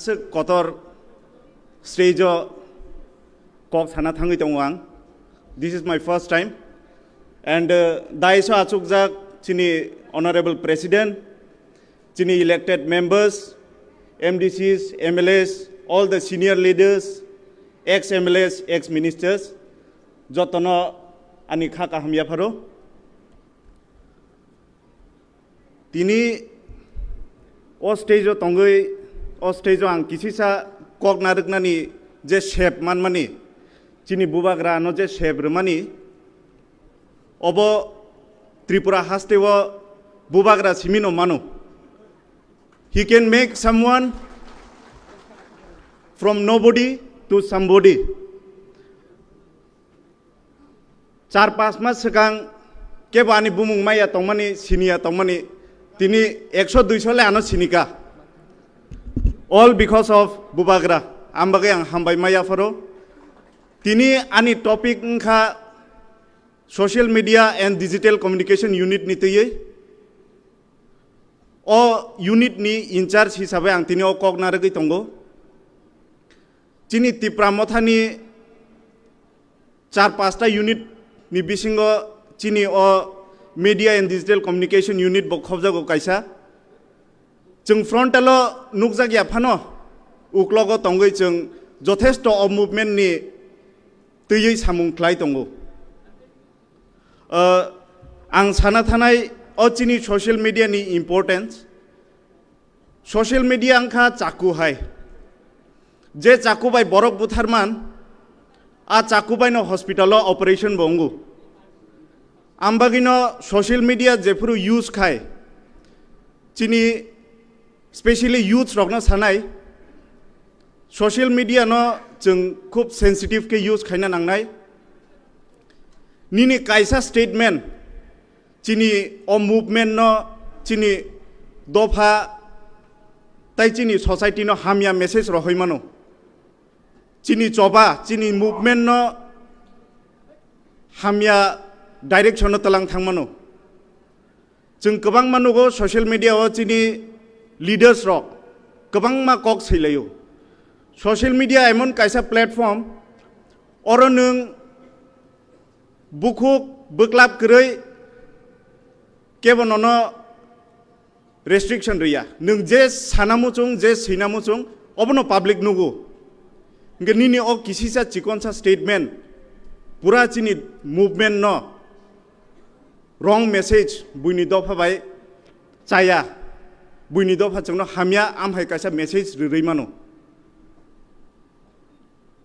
sakse kotor stage kok sana thangi tongwang. This is my first time, and daiso achukjak chini honorable president, chini elected members, MDCs, MLAs, all the senior leaders, ex-MLAs, ex-ministers, jotono ani khaka hamya pharo. Tini o stage tongoi o stage ang kisisa kok naruknani je shape manmani chini Bubagra no je shape mani obo Tripura hastewo Bubagra simino manu. He can make someone from nobody to somebody. 4-5 mas segang kebani bumung maya tongmani sinia tongmani tini 100-200 le ano sinika. All because of Bubagra. Ambaga yang Hambai maya faro. Tini ani topic ngka social media and digital communication unit ni tiye. O unit ni in charge hisabe ang tini o kok naragi tongo. Chini Tipra Motha ni 4-5 unit ni bisingo chini o media and digital communication unit bo khobja go kaisa. Chung frontalo nukjak ya phano uklogo tongoi chung jothesto of movement ni tiyei samung khlai tongo. Ang sana thanai o chini social media ni importance. Social media angkha chaku hai. Je chaku bai borok butharman a chaku bai no hospitalo operation bongu. Ambagino social media jefuru use khai. Chini especially youth rokna sanai social media no jeng khub sensitive ke use khaina nangnai. Nini kaisa statement chini o movement no chini dopha tai chini society no hamya message rohoi mano. Chini choba chini movement no hamya direction no talang thangmano. Jeng kebang manugo social media o chini leaders rock kebang ma kok silayo. Social media emon kaisa platform oro nung bukhuk buklap krei kebonono restriction riya. Nung je sanamuchung je sinamuchung obono public nugu. Ngenini o kisisa chikonsa statement pura chini movement no wrong message buini dofa bai chaya buini dofa chungno hamya amhai kaisa message ririmano.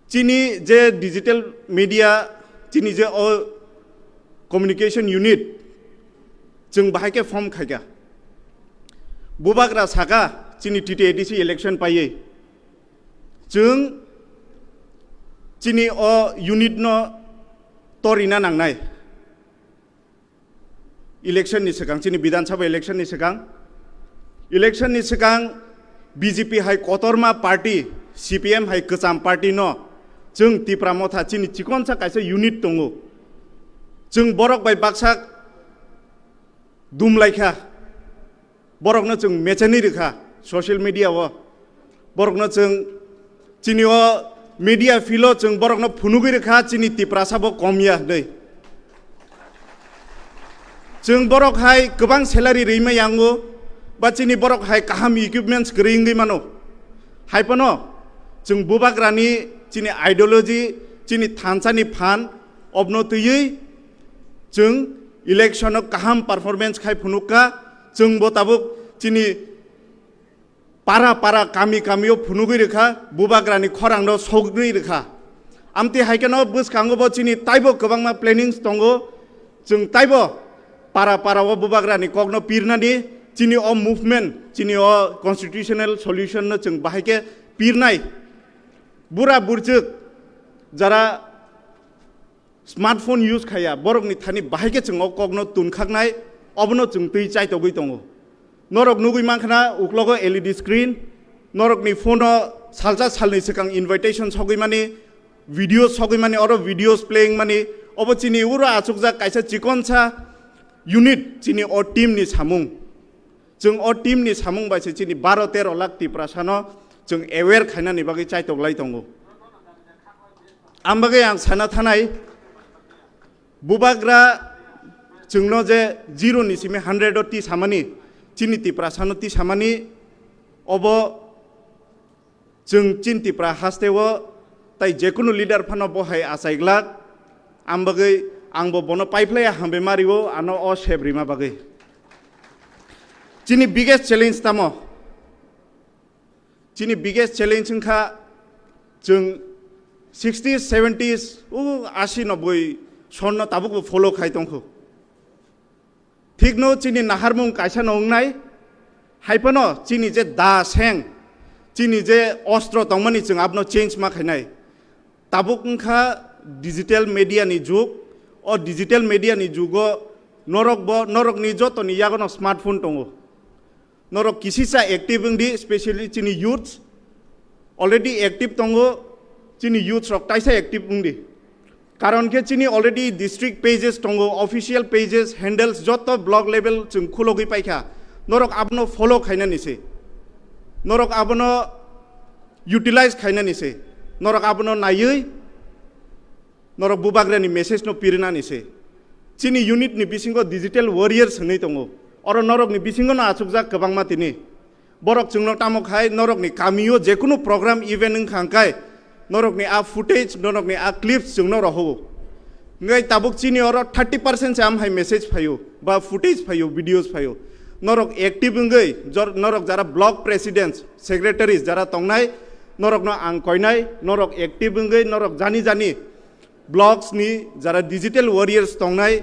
Chini je digital media chini je o communication unit chung bahai ke form khaiga. Bubagra saka chini TTADC election paye. Chung chini o unit no torina nangnai. Election ni sekang chini Bidhan Sabha election ni sekang. Election ni sekang BJP hai kotorma party CPM hai kecham party no chung Tipra Motha chini chikonsa kaisa unit tongo. Chung borok bai baksak dumlaikha borok no chung mechani rikha social media wo borok no chung chini o media filo chung borok no phunugi rikha chini Tipra sabo komya dei. Chung borok hai kebang salary reima yango ba chini borok hai kaham equipments keringi mano. Hai pano chung Bubagra ni chini ideology chini thansani phan obno tuyui chung election no kaham performance khai phunuka chung botabuk chini para kami o phunugui rekha Bubagra ni khorang no sogri rekha amti haikeno bus kango bo chini taibo kebangma plannings tongo chung taibo para o Bubagra ni kogno pirna ni chini o movement chini o constitutional solution no chung bahaike pirnai bura burjuk jara smartphone use khaya borok ni thani bahaike chung o kogno tunkhaknai obno chung tui chai togui tongo. Norok nugui mankhana uklogo LED screen norok ni phone salcha salni sekang invitation sogui mani videos sogui mani oro videos playing mani obo chini ura achukja kaisa chikoncha unit chini o team ni samung chung o team ni samung baise chini 12-13 lakh Tipra sano जों एवेर खायनानि बागै चाइटकलाय दंगो आमबागै आं साना थानाय बुबाग्रा जोंनो जे 0 निसिमे 100 T सामानि चिनि तिप्रा सानो T सामानि अब जों चिन तिप्रा हास्तेवो ताई जेकुनु लिडार फानो बहाय आसाइग्लाक आमबागै आंबो बनो पाइपलाया हामबे मारिवो आनो अ सेब्रिमा बागै चिनि बिगेस्ट चैलेंज तामो चिनि बिगेस्ट चैलेंज खा जों 60s 70s 80 90 सन्न ताबुक फॉलो खाय दंखो ठीक नो चिनि नाहारमुं कायसा नंनाय हाइपनो चिनि जे दा सें चिनि जे अस्त्र तंमनि जों आपनो चेंज मा खायनाय ताबुक खा डिजिटल मीडिया नि जुग और डिजिटल मीडिया नि जुगो नरक नि जतो नि यागनो स्मार्टफोन दंगो नरक किसिसा एक्टिव इंदी स्पेशली चिनि यूथ्स ऑलरेडी एक्टिव दंगो चिनि यूथ्स रक ताइसा एक्टिव इंदी कारण के चिनि ऑलरेडी डिस्ट्रिक्ट पेजेस दंगो ऑफिशियल पेजेस हैंडल्स जतो ब्लॉग लेवल जों खुलोगै पाइखा नरक आपनो फॉलो खायना निसे नरक आपनो यूटिलाइज खायना निसे नरक आपनो नायै नरक बुबाग्रानि मेसेज नो पिरना निसे चिनि यूनिट नि बिसिंगो डिजिटल वॉरियर्स नै दंगो और नरक नि बिसिंगो ना आचुकजा गोबां मातिनि बरक जोंनो तामखाय नरक नि कामियो जेकुनु प्रोग्राम इवेंट खांखाय नरक नि आ फुटेज नरक नि आ क्लिप्स जोंनो रहो ngai tabuk chini oro 30% से आम हाई मेसेज फायो बा फुटेज फायो वीडियोस फायो नरक एक्टिव ngai नरक जरा ब्लॉक प्रेसिडेंट्स सेक्रेटरीज जरा तंगनाय नरक न आं कयनाय नरक एक्टिव ngai नरक जानी जानी ब्लॉग्स नि जरा डिजिटल वॉरियर्स तंगनाय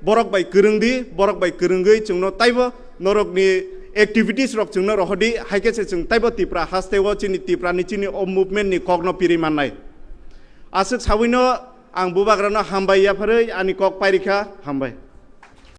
बरक बाय करंदी बरक बाय करंगै जोंनो ताइबो नरक नि एक्टिविटीज रक जोंनो रहदी हाइकेसे जों ताइबो तिप्रा हास्तेवो चिनि तिप्रा नि चिनि अ मुभमेंट नि कगनो पिरि माननाय आसक सावैनो आं बुबाग्रानो हामबाय याफोरै आनि कक पाइरिखा हामबाय।